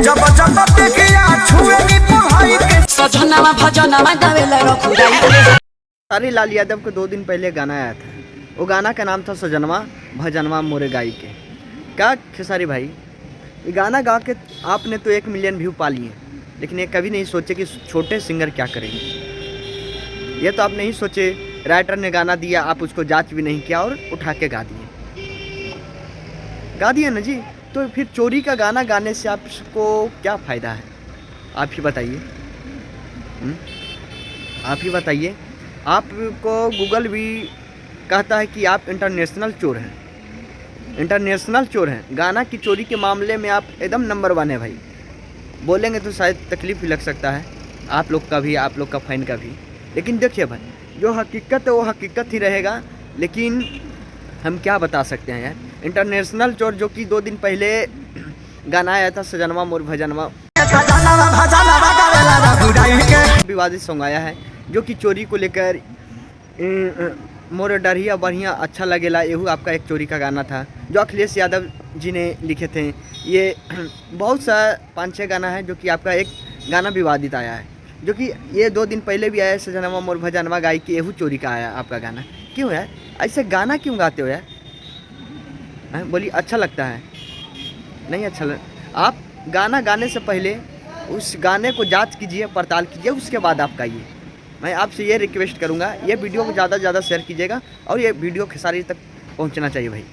जब जब देखिया छुएगी पुलाई के सजनावा भजनावा गावेला रखुराई सारी लाल यादव को 2 दिन पहले गाना आया था। वो गाना का नाम था सजनवा भजनवा मोरे गाई के। क्या खेसारी भाई, ये गाना गा के आपने तो 1 मिलियन व्यू पा लिए, लेकिन ये कभी नहीं सोचे कि छोटे सिंगर क्या करेंगे। ये तो आप नहीं सोचे, राइटर ने गाना दिया, आप उसको जांच भी नहीं किया और उठा के गा दिए ना जी। तो फिर चोरी का गाना गाने से आपको क्या फ़ायदा है, आप ही बताइए। आप ही बताइए। आपको गूगल भी कहता है कि आप इंटरनेशनल चोर हैं, इंटरनेशनल चोर हैं। गाना की चोरी के मामले में आप एकदम नंबर 1 है भाई। बोलेंगे तो शायद तकलीफ़ भी लग सकता है, आप लोग का भी, आप लोग का फैन का भी। लेकिन देखिए भाई, जो हकीकत है वो हकीकत ही रहेगा। लेकिन हम क्या बता सकते हैं यार। इंटरनेशनल चोर जो कि 2 दिन पहले गाना आया था सजनवा मोर भजनवा, विवादित सॉन्ग आया है, जो कि चोरी को लेकर मोर डरिया बढ़िया अच्छा लगेला, यहू आपका एक चोरी का गाना था जो अखिलेश यादव जी ने लिखे थे। ये बहुत सा 5-6 गाना है जो कि आपका एक गाना विवादित आया है, जो कि ये 2 दिन पहले भी आया है सजनवा मोर भजनवा गाई के, यहू चोरी का आया आपका गाना। क्यों यार ऐसे गाना क्यों गाते हो यार? बोलिए, अच्छा लगता है? नहीं अच्छा आप गाना गाने से पहले उस गाने को जांच कीजिए, पड़ताल कीजिए, उसके बाद आप गाइए। मैं आपसे ये रिक्वेस्ट करूँगा, ये वीडियो को ज़्यादा से ज़्यादा शेयर कीजिएगा और ये वीडियो खेसारी तक पहुँचना चाहिए भाई।